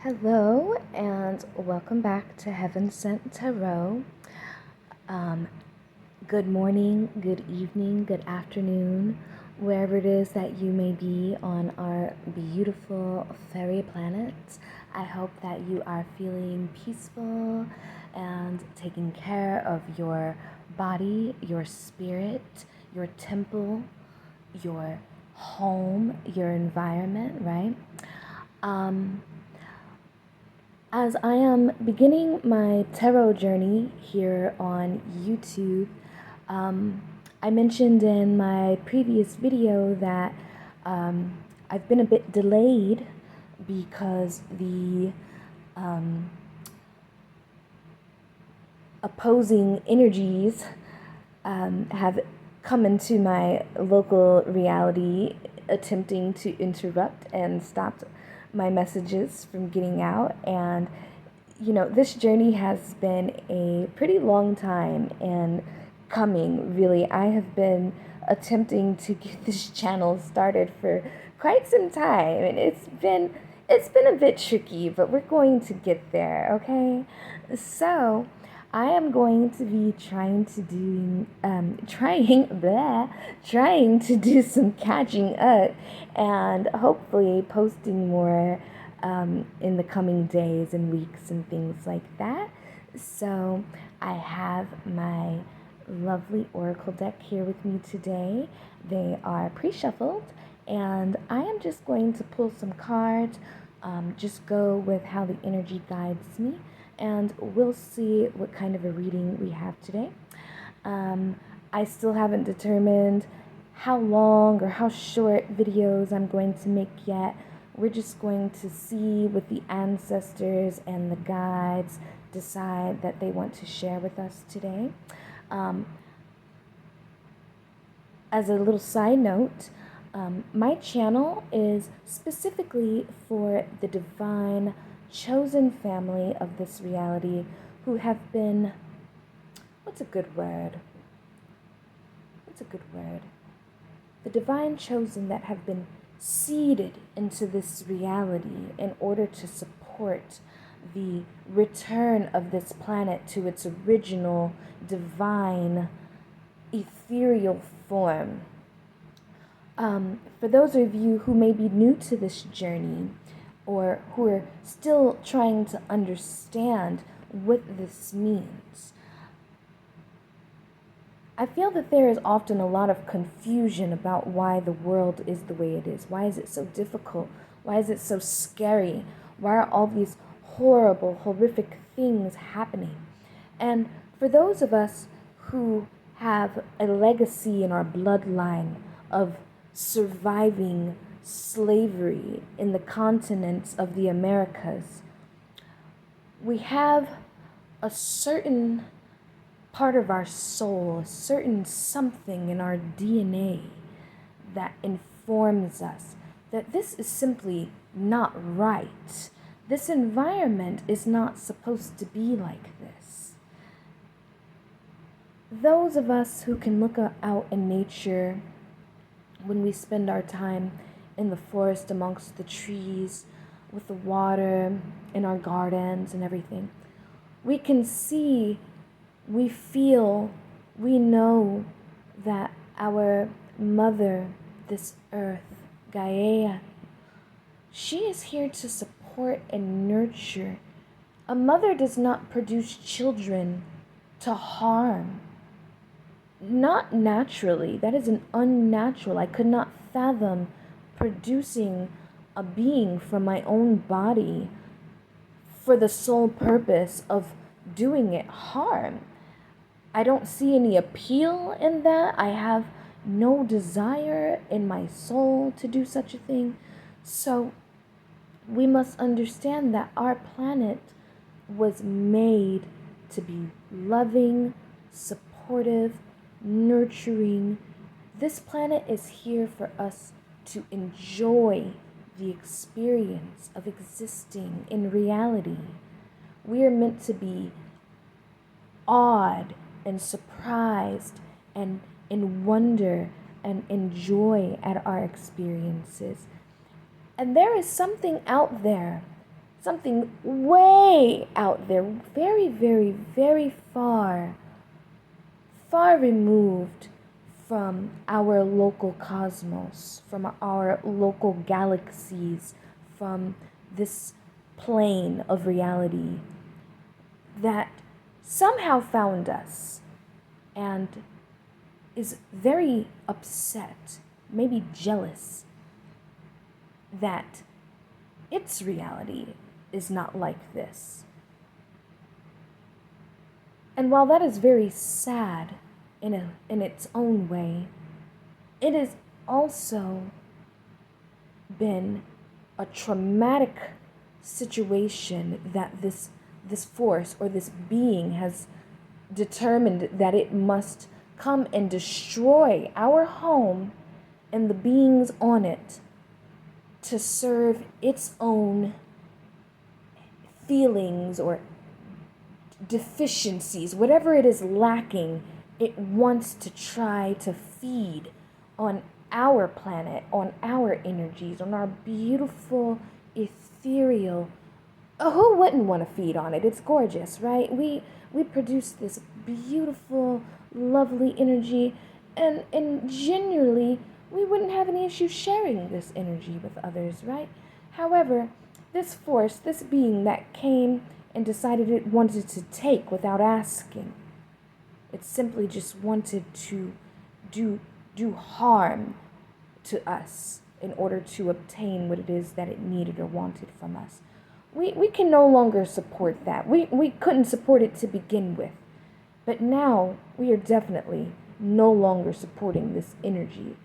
Hello and welcome back to Heaven Sent Tarot. Good morning, good evening, good afternoon, wherever it is that you may be on our beautiful fairy planet. I hope that you are feeling peaceful and taking care of your body, your spirit, your temple, your home, your environment, right? As I am beginning my tarot journey here on YouTube, I mentioned in my previous video that I've been a bit delayed because the opposing energies have come into my local reality, attempting to interrupt and stop my messages from getting out. And this journey has been a pretty long time in coming, really. I have been attempting to get this channel started for quite some time, and it's been a bit tricky, but we're going to get there, okay? So I am going to be trying to do some catching up and hopefully posting more in the coming days and weeks and things like that. So I have my lovely oracle deck here with me today. They are pre-shuffled, and I am just going to pull some cards, just go with how the energy guides me, and we'll see what kind of a reading we have today. I still haven't determined how long or how short videos I'm going to make yet. We're just going to see what the ancestors and the guides decide that they want to share with us today. As a little side note, my channel is specifically for the divine chosen family of this reality who have been, what's a good word? The divine chosen that have been seeded into this reality in order to support the return of this planet to its original divine ethereal form. For those of you who may be new to this journey or who are still trying to understand what this means, I feel that there is often a lot of confusion about why the world is the way it is. Why is it so difficult? Why is it so scary? Why are all these horrible, horrific things happening? And for those of us who have a legacy in our bloodline of surviving slavery in the continents of the Americas, we have a certain part of our soul, a certain something in our DNA that informs us that this is simply not right. This environment is not supposed to be like this. Those of us who can look out in nature when we spend our time in the forest amongst the trees, with the water in our gardens and everything, we can see, we feel, we know that our mother, this earth, Gaia, she is here to support and nurture. A mother does not produce children to harm. Not naturally. That is an unnatural. I could not fathom producing a being from my own body for the sole purpose of doing it harm. I don't see any appeal in that. I have no desire in my soul to do such a thing. So we must understand that our planet was made to be loving, supportive, nurturing. This planet is here for us to enjoy the experience of existing in reality. We are meant to be awed and surprised and in wonder and enjoy at our experiences. And there is something out there, something way out there, very, very, very far removed from our local cosmos, from our local galaxies, from this plane of reality, that somehow found us and is very upset, maybe jealous, that its reality is not like this. And while that is very sad in its own way, it has also been a traumatic situation that this force or this being has determined that it must come and destroy our home and the beings on it to serve its own feelings or deficiencies, whatever it is lacking. It wants to try to feed on our planet, on our energies, on our beautiful, ethereal. Oh, who wouldn't want to feed on it? It's gorgeous, right? We produce this beautiful, lovely energy, and genuinely, we wouldn't have any issue sharing this energy with others, right? However, this force, this being that came and decided it wanted to take without asking, it simply just wanted to do harm to us in order to obtain what it is that it needed or wanted from us. We can no longer support that. We couldn't support it to begin with. But now we are definitely no longer supporting this energy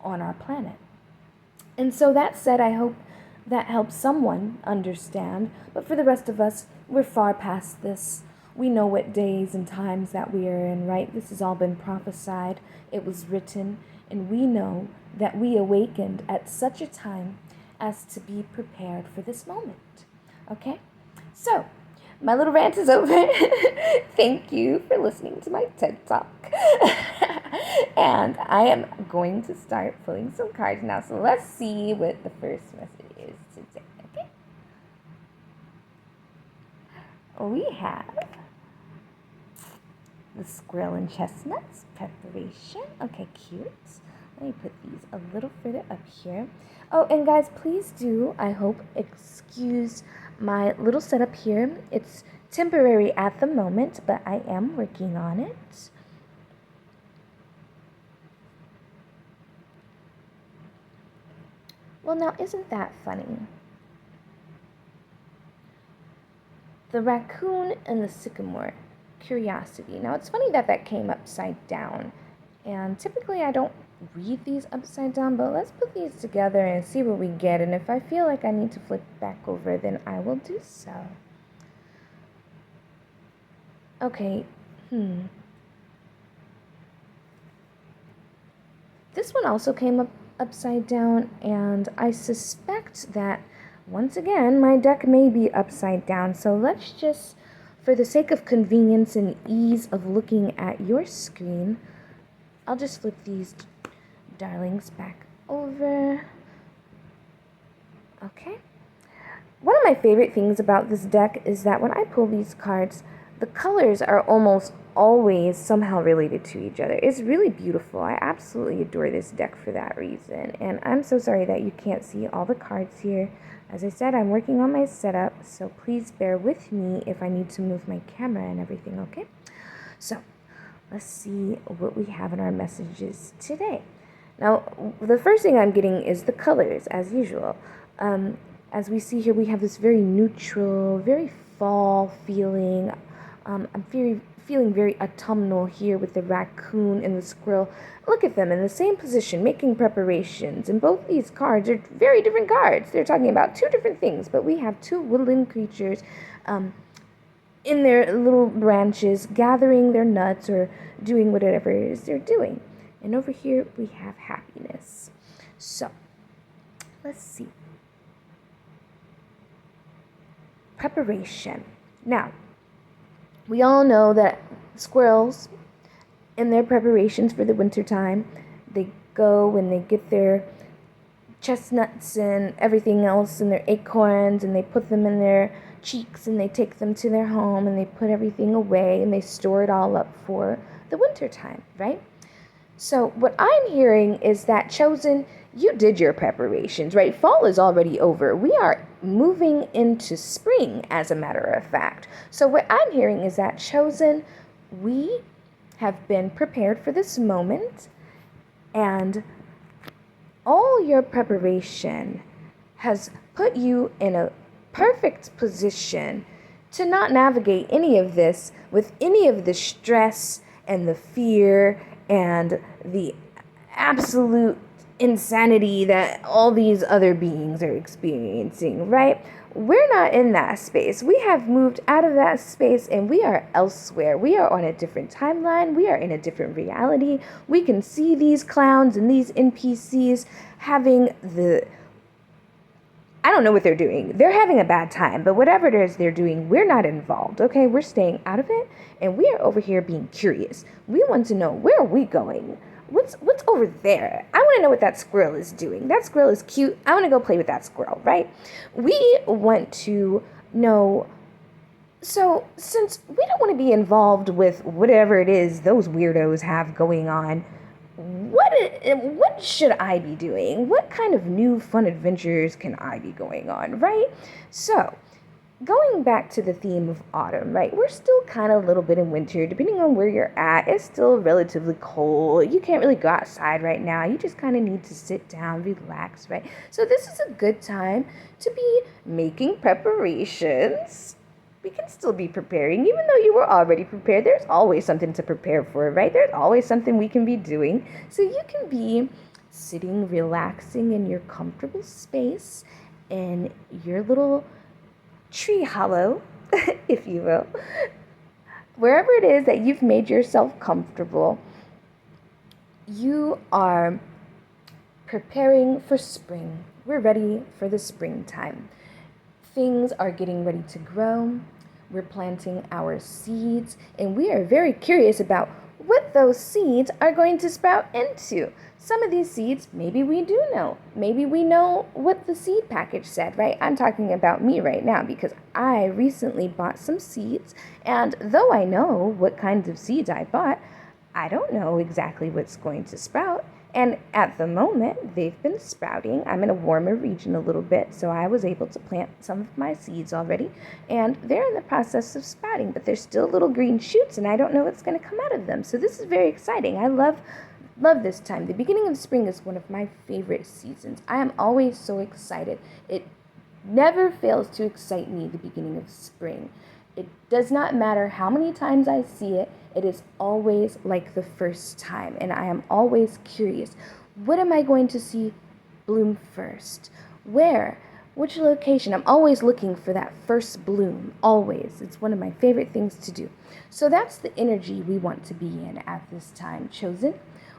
on our planet. And so that said, I hope that helps someone understand. But for the rest of us, we're far past this. We know what days and times that we are in, right? This has all been prophesied. It was written. And we know that we awakened at such a time as to be prepared for this moment. Okay? So, my little rant is over. Thank you for listening to my TED Talk. And I am going to start pulling some cards now. So let's see what the first message is today. Okay? We have the squirrel and chestnuts preparation. Okay, cute. Let me put these a little further up here. Oh, and guys, please do, I hope, excuse my little setup here. It's temporary at the moment, but I am working on it. Well, now, isn't that funny? The raccoon and the sycamore. Curiosity. Now, it's funny that that came upside down. And typically I don't read these upside down, but let's put these together and see what we get. And if I feel like I need to flip back over, then I will do so. Okay. This one also came up upside down, and I suspect that once again my deck may be upside down. So let's just, for the sake of convenience and ease of looking at your screen, I'll just flip these darlings back over. Okay. One of my favorite things about this deck is that when I pull these cards, the colors are almost always somehow related to each other. It's really beautiful. I absolutely adore this deck for that reason. And I'm so sorry that you can't see all the cards here. As I said, I'm working on my setup, so please bear with me if I need to move my camera and everything, okay? So, let's see what we have in our messages today. Now, the first thing I'm getting is the colors, as usual. As we see here, we have this very neutral, very fall feeling. I'm feeling very autumnal here with the raccoon and the squirrel. Look at them in the same position, making preparations. And both these cards are very different cards. They're talking about two different things, but we have two woodland creatures in their little branches, gathering their nuts or doing whatever it is they're doing. And over here, we have happiness. So, let's see. Preparation. Now, we all know that squirrels, in their preparations for the winter time, they go and they get their chestnuts and everything else and their acorns, and they put them in their cheeks and they take them to their home and they put everything away and they store it all up for the winter time, right? So what I'm hearing is that, Chosen, you did your preparations, right? Fall is already over. We are moving into spring, as a matter of fact. So what I'm hearing is that, Chosen, we have been prepared for this moment, and all your preparation has put you in a perfect position to not navigate any of this with any of the stress and the fear and the absolute insanity that all these other beings are experiencing, right? We're not in that space. We have moved out of that space and we are elsewhere. We are on a different timeline. We are in a different reality. We can see these clowns and these NPCs having I don't know what they're doing. They're having a bad time, but whatever it is they're doing, we're not involved, okay? We're staying out of it, and we are over here being curious. We want to know, where are we going? What's over there? I want to know what that squirrel is doing. That squirrel is cute. I want to go play with that squirrel, right? We want to know. So since we don't want to be involved with whatever it is those weirdos have going on, what should I be doing? What kind of new fun adventures can I be going on, right? So, going back to the theme of autumn, right? We're still kind of a little bit in winter, depending on where you're at. It's still relatively cold. You can't really go outside right now. You just kind of need to sit down, relax, right? So this is a good time to be making preparations. We can still be preparing, even though you were already prepared. There's always something to prepare for, right? There's always something we can be doing. So you can be sitting, relaxing in your comfortable space in your little tree hollow, if you will. Wherever it is that you've made yourself comfortable, you are preparing for spring. We're ready for the springtime. Things are getting ready to grow. We're planting our seeds, and we are very curious about what those seeds are going to sprout into. Some of these seeds, maybe we do know. Maybe we know what the seed package said, right? I'm talking about me right now because I recently bought some seeds, and though I know what kinds of seeds I bought, I don't know exactly what's going to sprout. And at the moment, they've been sprouting. I'm in a warmer region a little bit, so I was able to plant some of my seeds already. And they're in the process of sprouting, but they're still little green shoots, and I don't know what's going to come out of them. So this is very exciting. I love this time. The beginning of spring is one of my favorite seasons. I am always so excited. It never fails to excite me, the beginning of spring. It does not matter how many times I see it. It is always like the first time, and I am always curious. What am I going to see bloom first? Where? Which location? I'm always looking for that first bloom, always. It's one of my favorite things to do. So that's the energy we want to be in at this time, Chosen.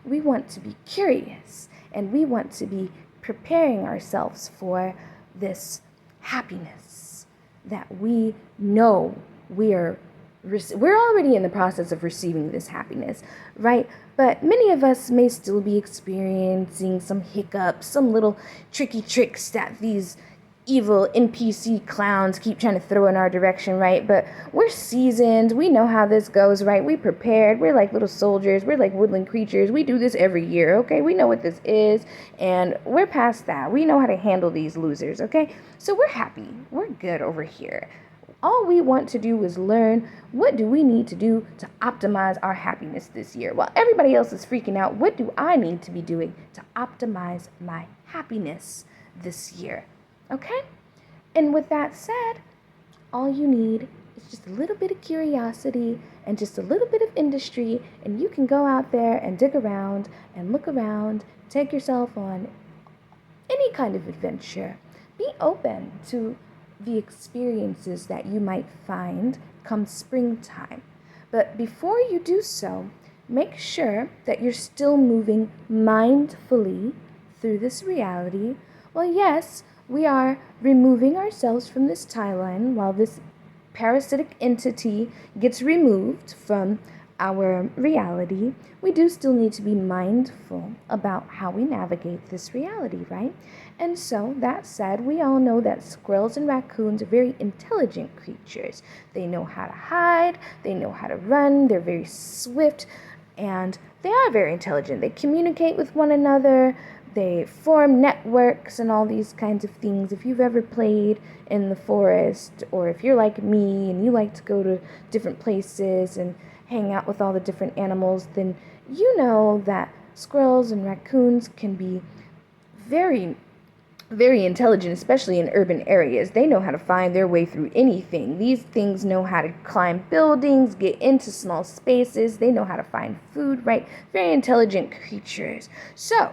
We want to be curious, and we want to be preparing ourselves for this happiness that we know we're already in the process of receiving this happiness, right? But many of us may still be experiencing some hiccups, some little tricky tricks that these evil NPC clowns keep trying to throw in our direction, right? But we're seasoned. We know how this goes, right? We prepared. We're like little soldiers. We're like woodland creatures. We do this every year, okay? We know what this is, and we're past that. We know how to handle these losers, okay? So we're happy. We're good over here. All we want to do is learn, what do we need to do to optimize our happiness this year? While everybody else is freaking out, what do I need to be doing to optimize my happiness this year? Okay? And with that said, all you need is just a little bit of curiosity and just a little bit of industry, and you can go out there and dig around and look around, take yourself on any kind of adventure. Be open to the experiences that you might find come springtime. But before you do so, make sure that you're still moving mindfully through this reality. Well, yes, we are removing ourselves from this timeline while this parasitic entity gets removed from our reality, we do still need to be mindful about how we navigate this reality, right? And so, that said, we all know that squirrels and raccoons are very intelligent creatures. They know how to hide, they know how to run, they're very swift, and they are very intelligent. They communicate with one another, they form networks and all these kinds of things. If you've ever played in the forest, or if you're like me and you like to go to different places and hang out with all the different animals, then you know that squirrels and raccoons can be very, very intelligent, especially in urban areas. They know how to find their way through anything. These things know how to climb buildings, get into small spaces. They know how to find food, right? Very intelligent creatures. So,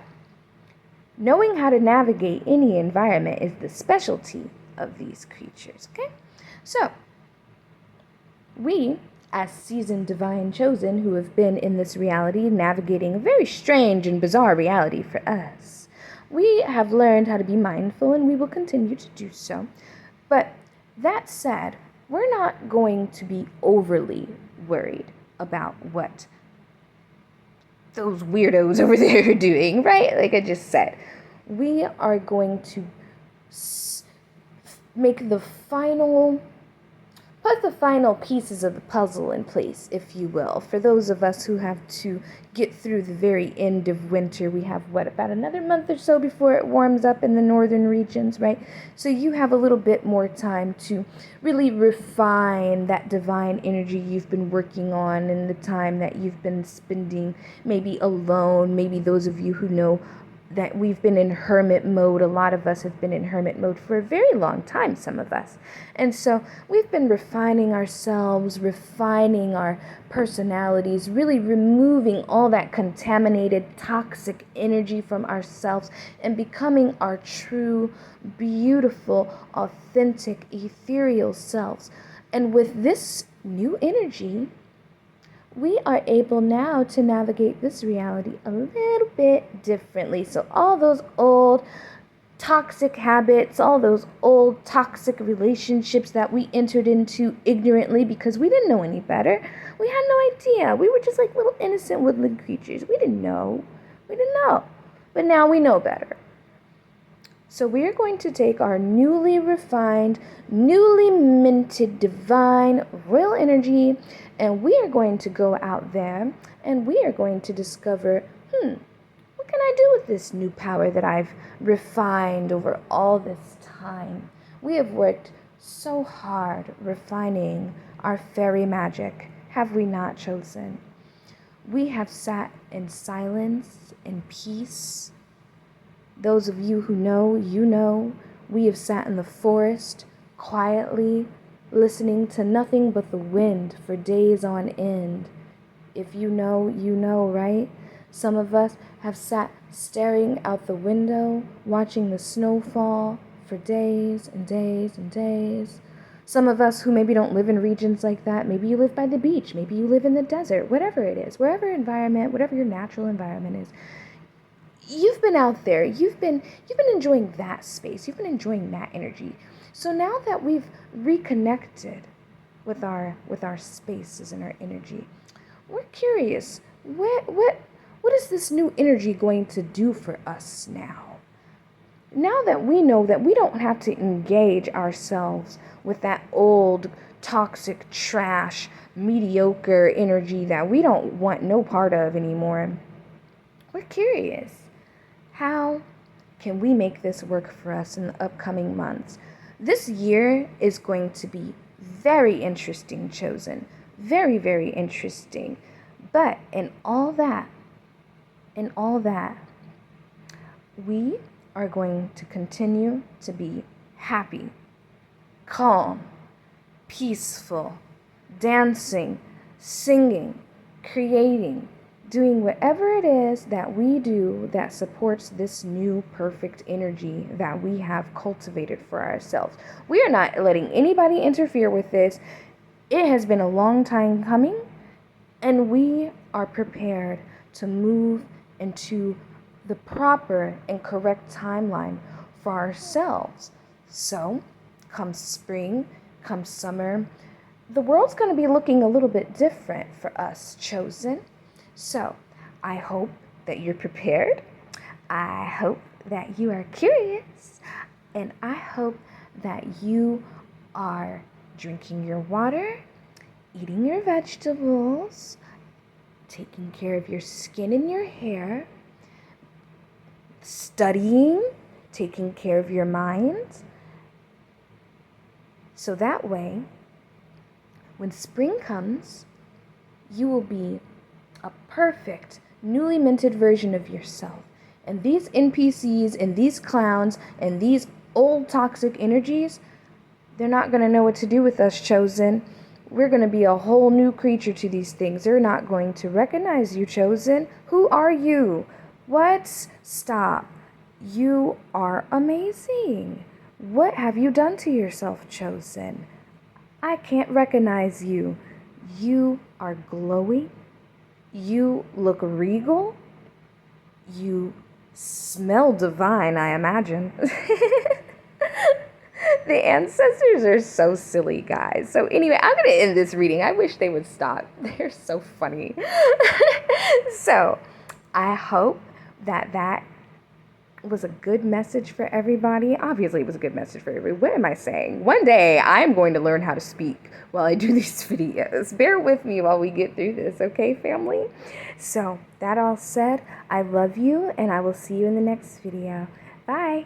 knowing how to navigate any environment is the specialty of these creatures, okay? So, we, as seasoned divine chosen who have been in this reality, navigating a very strange and bizarre reality for us, we have learned how to be mindful, and we will continue to do so. But that said, we're not going to be overly worried about what those weirdos over there are doing, right? Like I just said, we are going to put the final pieces of the puzzle in place, if you will. For those of us who have to get through the very end of winter, we have, about another month or so before it warms up in the northern regions, right? So you have a little bit more time to really refine that divine energy you've been working on in the time that you've been spending maybe alone. Maybe those of you who know that we've been in hermit mode. A lot of us have been in hermit mode for a very long time, some of us. And so we've been refining ourselves, refining our personalities, really removing all that contaminated, toxic energy from ourselves and becoming our true, beautiful, authentic, ethereal selves. And with this new energy, we are able now to navigate this reality a little bit differently. So all those old toxic habits, all those old toxic relationships that we entered into ignorantly because we didn't know any better, we had no idea. We were just like little innocent woodland creatures. We didn't know. But now we know better. So we are going to take our newly refined, newly minted divine royal energy, and we are going to go out there and we are going to discover, what can I do with this new power that I've refined over all this time? We have worked so hard refining our fairy magic, have we not, chosen? We have sat in silence, in peace. Those of you who know, you know, we have sat in the forest quietly, listening to nothing but the wind for days on end. If you know, you know, right? Some of us have sat staring out the window, watching the snow fall for days and days and days. Some of us who maybe don't live in regions like that, maybe you live by the beach, maybe you live in the desert, whatever it is, whatever your natural environment is. You've been out there, you've been enjoying that space, you've been enjoying that energy. So now that we've reconnected with our spaces and our energy, we're curious, what is this new energy going to do for us now? Now that we know that we don't have to engage ourselves with that old, toxic, trash, mediocre energy that we don't want no part of anymore, we're curious. How can we make this work for us in the upcoming months? This year is going to be very interesting, chosen. Very, very interesting. But in all that, we are going to continue to be happy, calm, peaceful, dancing, singing, creating, doing whatever it is that we do that supports this new perfect energy that we have cultivated for ourselves. We are not letting anybody interfere with this. It has been a long time coming, and we are prepared to move into the proper and correct timeline for ourselves. So, come spring, come summer, the world's going to be looking a little bit different for us, chosen. So I hope that you're prepared. I hope that you are curious. And I hope that you are drinking your water, eating your vegetables, taking care of your skin and your hair, studying, taking care of your mind. So that way, when spring comes, you will be a perfect, newly minted version of yourself. And these NPCs and these clowns and these old toxic energies, they're not going to know what to do with us, chosen. We're going to be a whole new creature to these things. They're not going to recognize you, chosen. Who are you? What? Stop. You are amazing. What have you done to yourself, chosen? I can't recognize you. You are glowing. You look regal. You smell divine, I imagine. The ancestors are so silly, guys. So anyway, I'm going to end this reading. I wish they would stop. They're so funny. So I hope that was a good message for everybody. Obviously, it was a good message for everybody. What am I saying? One day, I'm going to learn how to speak while I do these videos. Bear with me while we get through this, okay, family? So that all said, I love you, and I will see you in the next video. Bye.